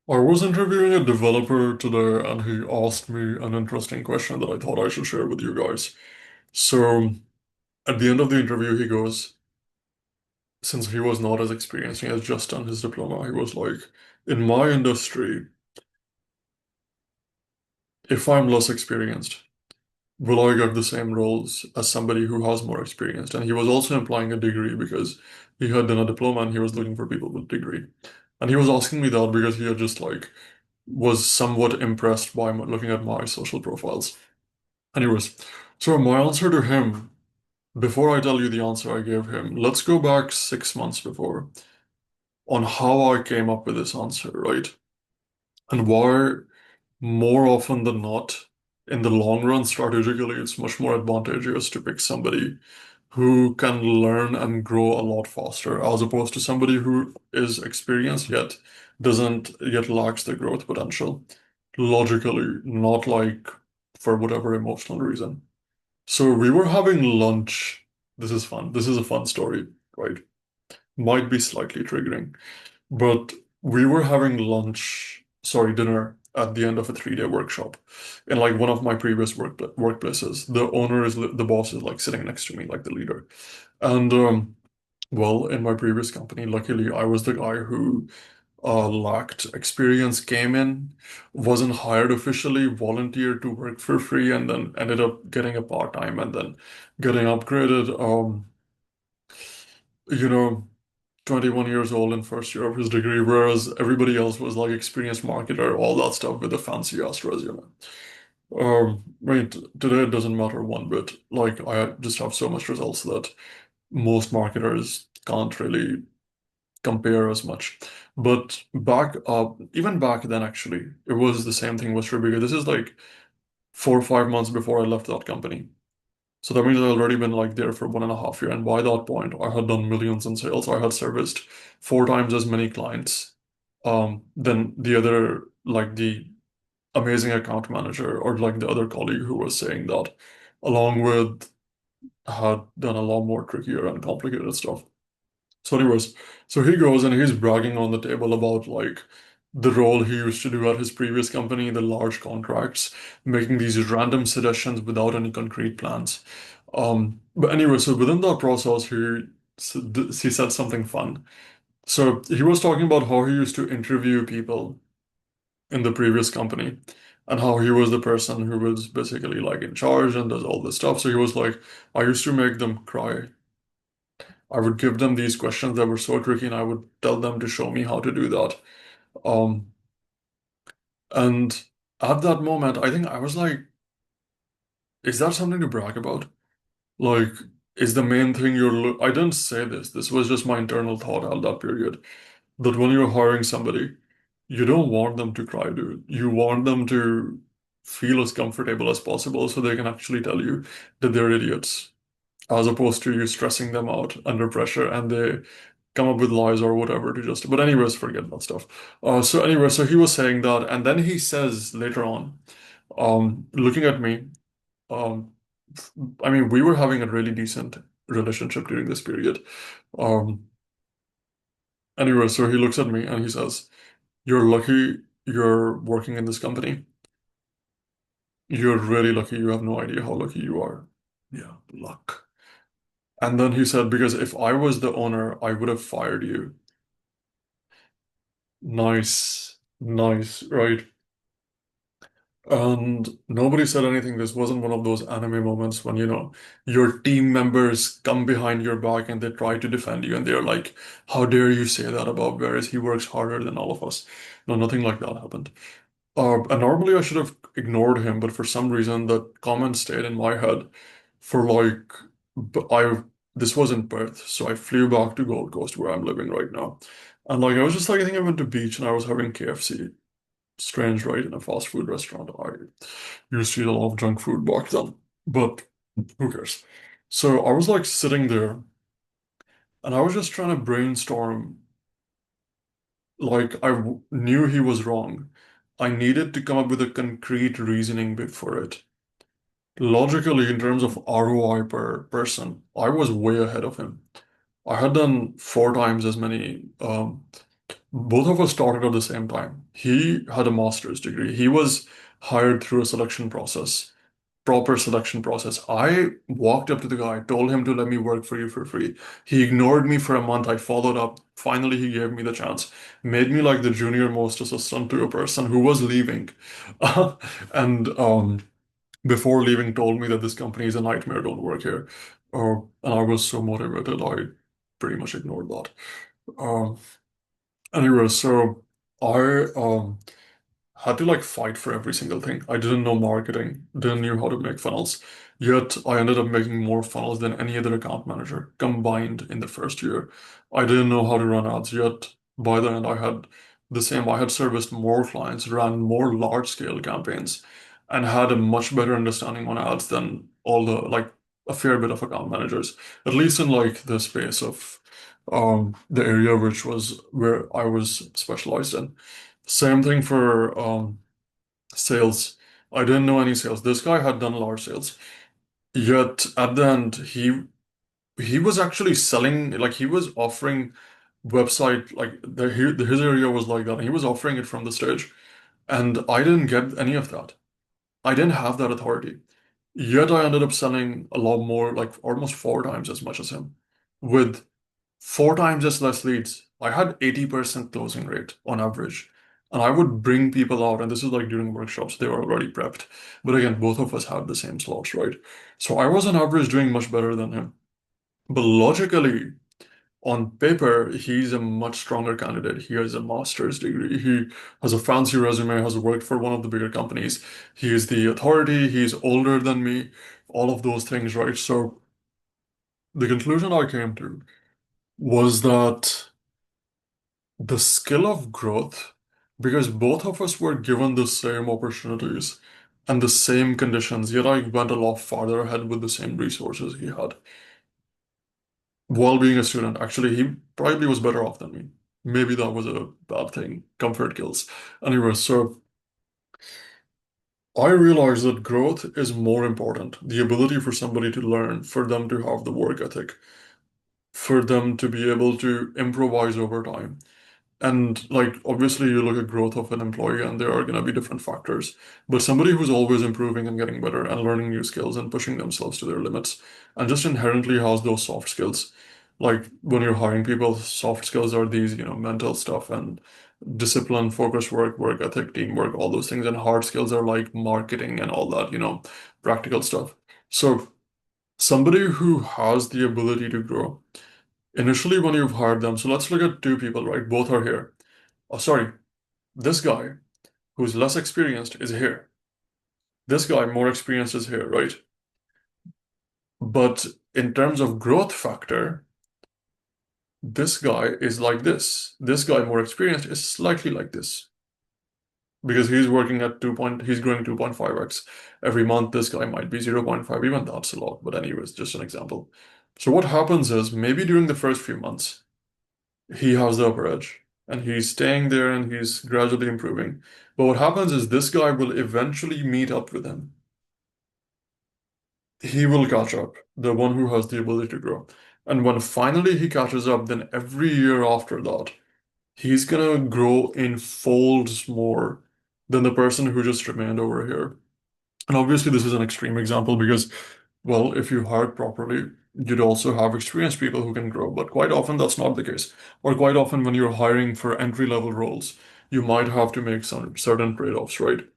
I was interviewing a developer today and he asked me an interesting question that I thought I should share with you guys. So at the end of the interview, he goes, since he was not as experienced, he has just done his diploma, he was like, in my industry, if I'm less experienced, will I get the same roles as somebody who has more experience? And he was also implying a degree because he had done a diploma and he was looking for people with degree. And he was asking me that because he had just was somewhat impressed by looking at my social profiles. Anyways, so my answer to him, before I tell you the answer I gave him, let's go back 6 months before on how I came up with this answer, right? And why, more often than not, in the long run, strategically, it's much more advantageous to pick somebody who can learn and grow a lot faster, as opposed to somebody who is experienced yet doesn't yet lacks the growth potential. Logically, not like for whatever emotional reason. So we were having lunch. This is fun. This is a fun story, right? Might be slightly triggering, but we were having dinner at the end of a 3-day workshop in like one of my previous workplaces. The owner is the boss is like sitting next to me, like the leader. And well, in my previous company, luckily I was the guy who lacked experience, came in, wasn't hired officially, volunteered to work for free, and then ended up getting a part-time and then getting upgraded. You know, 21 years old in first year of his degree, whereas everybody else was like experienced marketer, all that stuff with a fancy ass resume. Right, today it doesn't matter one bit. Like I just have so much results that most marketers can't really compare as much. But back up, even back then, actually, it was the same thing was true because this is like 4 or 5 months before I left that company. So that means I'd already been like there for 1.5 years. And by that point, I had done millions in sales. I had serviced 4 times as many clients than the other, like the amazing account manager or like the other colleague who was saying that, along with had done a lot more trickier and complicated stuff. So, anyways, so he goes and he's bragging on the table about like the role he used to do at his previous company, the large contracts, making these random suggestions without any concrete plans. But anyway, so within that process, he said something fun. So he was talking about how he used to interview people in the previous company and how he was the person who was basically like in charge and does all this stuff. So he was like, I used to make them cry. I would give them these questions that were so tricky, and I would tell them to show me how to do that. Um, and at that moment, I think I was like, is that something to brag about? Like, is the main thing I didn't say this. This was just my internal thought at that period. That when you're hiring somebody, you don't want them to cry, dude. You want them to feel as comfortable as possible so they can actually tell you that they're idiots, as opposed to you stressing them out under pressure and they come up with lies or whatever to just. But anyways, forget that stuff. So he was saying that, and then he says later on, looking at me, um, I mean, we were having a really decent relationship during this period. Um, anyway, so he looks at me and he says, "You're lucky you're working in this company. You're really lucky. You have no idea how lucky you are." Yeah, luck. And then he said, because if I was the owner, I would have fired you. Nice, nice, right? And nobody said anything. This wasn't one of those anime moments when, your team members come behind your back and they try to defend you and they're like, how dare you say that about Varys? He works harder than all of us. No, nothing like that happened. And normally I should have ignored him, but for some reason that comment stayed in my head for like, this was in Perth, so I flew back to Gold Coast where I'm living right now. And like, I was just like, I think I went to beach and I was having KFC. Strange, right? In a fast food restaurant. I used to eat a lot of junk food back then, but who cares? So I was like sitting there and I was just trying to brainstorm. Like, knew he was wrong. I needed to come up with a concrete reasoning for it. Logically, in terms of ROI per person, I was way ahead of him. I had done 4 times as many. Both of us started at the same time. He had a master's degree. He was hired through a selection process, proper selection process. I walked up to the guy, told him to let me work for you for free. He ignored me for a month. I followed up. Finally, he gave me the chance, made me like the junior most assistant to a person who was leaving. And before leaving, told me that this company is a nightmare, don't work here. And I was so motivated, I pretty much ignored that. Um, anyway, so I had to like fight for every single thing. I didn't know marketing, didn't know how to make funnels. Yet I ended up making more funnels than any other account manager combined in the first year. I didn't know how to run ads yet. By the end, I had the same. I had serviced more clients, ran more large scale campaigns, and had a much better understanding on ads than all the like a fair bit of account managers, at least in like the space of the area which was where I was specialized in. Same thing for sales. I didn't know any sales. This guy had done large sales. Yet at the end, he was actually selling, like he was offering website, like his area was like that. And he was offering it from the stage. And I didn't get any of that. I didn't have that authority. Yet I ended up selling a lot more, like almost four times as much as him, with four times as less leads. I had 80% closing rate on average. And I would bring people out, and this is like during workshops, they were already prepped. But again, both of us had the same slots, right? So I was on average doing much better than him. But logically, on paper, he's a much stronger candidate. He has a master's degree. He has a fancy resume, has worked for one of the bigger companies. He is the authority. He's older than me, all of those things, right? So the conclusion I came to was that the skill of growth, because both of us were given the same opportunities and the same conditions, yet I went a lot farther ahead with the same resources he had. While being a student, actually, he probably was better off than me. Maybe that was a bad thing. Comfort kills. Anyway, so I realized that growth is more important. The ability for somebody to learn, for them to have the work ethic, for them to be able to improvise over time. And like obviously you look at growth of an employee and there are going to be different factors. But somebody who's always improving and getting better and learning new skills and pushing themselves to their limits and just inherently has those soft skills. Like when you're hiring people, soft skills are these, mental stuff and discipline, focus work, work ethic, teamwork, all those things. And hard skills are like marketing and all that, practical stuff. So somebody who has the ability to grow initially when you've hired them. So let's look at two people, right? Both are here. Oh, sorry. This guy who's less experienced is here. This guy more experienced is here, right? But in terms of growth factor, this guy is like this. This guy more experienced is slightly like this because he's working at he's growing 2.5x every month. This guy might be 0.5, even that's a lot. But anyways, just an example. So what happens is maybe during the first few months, he has the upper edge and he's staying there and he's gradually improving. But what happens is this guy will eventually meet up with him. He will catch up, the one who has the ability to grow. And when finally he catches up, then every year after that, he's gonna grow in folds more than the person who just remained over here. And obviously, this is an extreme example because, well, if you hired properly, you'd also have experienced people who can grow. But quite often, that's not the case. Or quite often, when you're hiring for entry-level roles, you might have to make some certain trade-offs, right?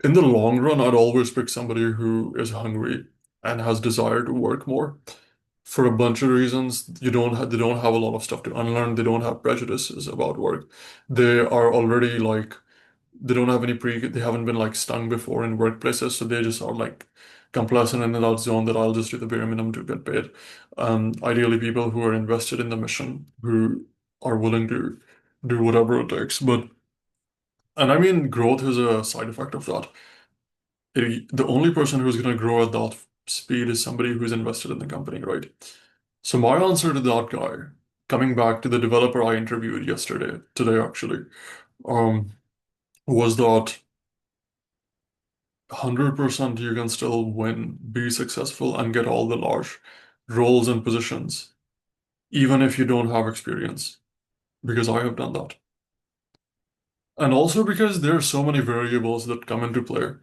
In the long run, I'd always pick somebody who is hungry and has desire to work more. For a bunch of reasons, they don't have a lot of stuff to unlearn. They don't have prejudices about work. They are already like they haven't been like stung before in workplaces, so they just are like complacent in that zone that I'll just do the bare minimum to get paid. Ideally people who are invested in the mission, who are willing to do whatever it takes. And I mean, growth is a side effect of that. The only person who's going to grow at that speed is somebody who's invested in the company, right? So my answer to that guy, coming back to the developer I interviewed today actually, um, was that 100% you can still win, be successful, and get all the large roles and positions, even if you don't have experience. because I have done that. And also because there are so many variables that come into play.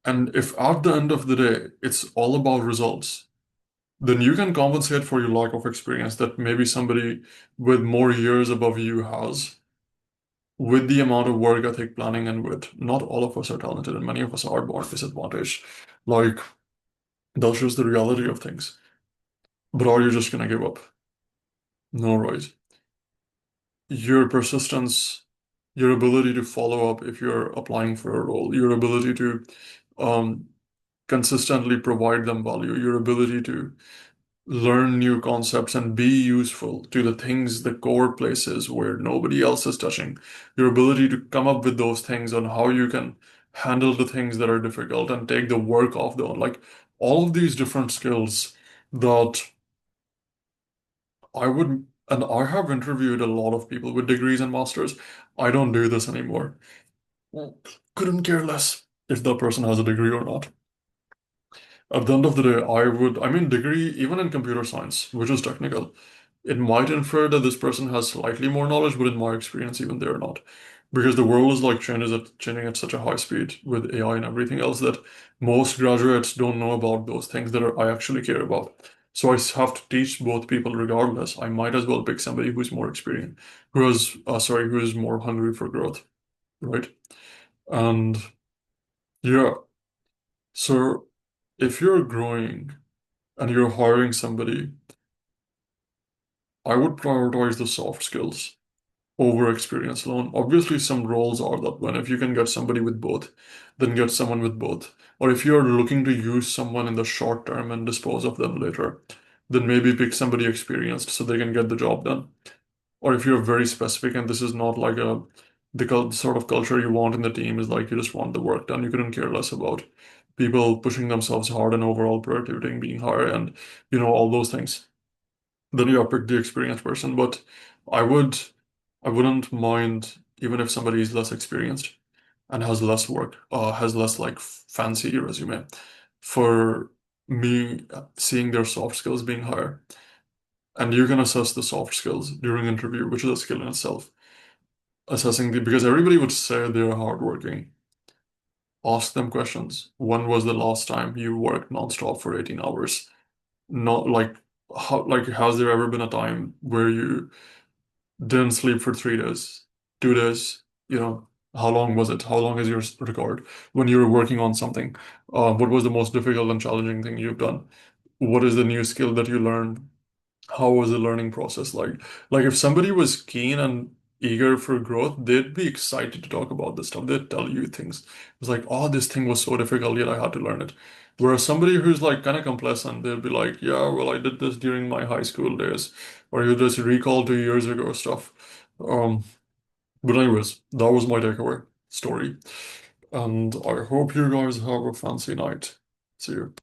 And if at the end of the day, it's all about results, then you can compensate for your lack of experience that maybe somebody with more years above you has, with the amount of work ethic, planning, and wit. Not all of us are talented, and many of us are born disadvantaged. Like, that's just the reality of things. But are you just gonna give up? No, right. Your persistence, your ability to follow up if you're applying for a role, your ability to um, consistently provide them value, your ability to learn new concepts and be useful to the things, the core places where nobody else is touching, your ability to come up with those things on how you can handle the things that are difficult and take the work off the like all of these different skills that I would, and I have interviewed a lot of people with degrees and masters. I don't do this anymore. Well, couldn't care less if the person has a degree or not. At the end of the day, I mean, degree, even in computer science, which is technical, it might infer that this person has slightly more knowledge, but in my experience, even they're not. Because the world is like changing at such a high speed with AI and everything else that most graduates don't know about those things that I actually care about. So have to teach both people regardless. I might as well pick somebody who's more experienced, who is more hungry for growth, right? And yeah, so if you're growing and you're hiring somebody, I would prioritize the soft skills over experience alone. Obviously, some roles are that one. If you can get somebody with both, then get someone with both. Or if you're looking to use someone in the short term and dispose of them later, then maybe pick somebody experienced so they can get the job done. Or if you're very specific and this is not like sort of culture you want in the team is like you just want the work done. You couldn't care less about people pushing themselves hard and overall productivity being higher and all those things. Then you pick the experienced person. But I would I wouldn't mind even if somebody is less experienced and has less work, has less like fancy resume, for me seeing their soft skills being higher. And you can assess the soft skills during interview, which is a skill in itself. Assessing the because everybody would say they're hardworking. Ask them questions. When was the last time you worked nonstop for 18 hours? Not like has there ever been a time where you didn't sleep for 3 days, 2 days, how long was it? How long is your record when you were working on something? What was the most difficult and challenging thing you've done? What is the new skill that you learned? How was the learning process like? Like if somebody was keen and eager for growth, they'd be excited to talk about this stuff. They'd tell you things. It's like, oh, this thing was so difficult, yet I had to learn it. Whereas somebody who's like kind of complacent, they'll be like, yeah, well, I did this during my high school days, or you just recall 2 years ago stuff. Um, but anyways, that was my takeaway story. And I hope you guys have a fancy night. See you.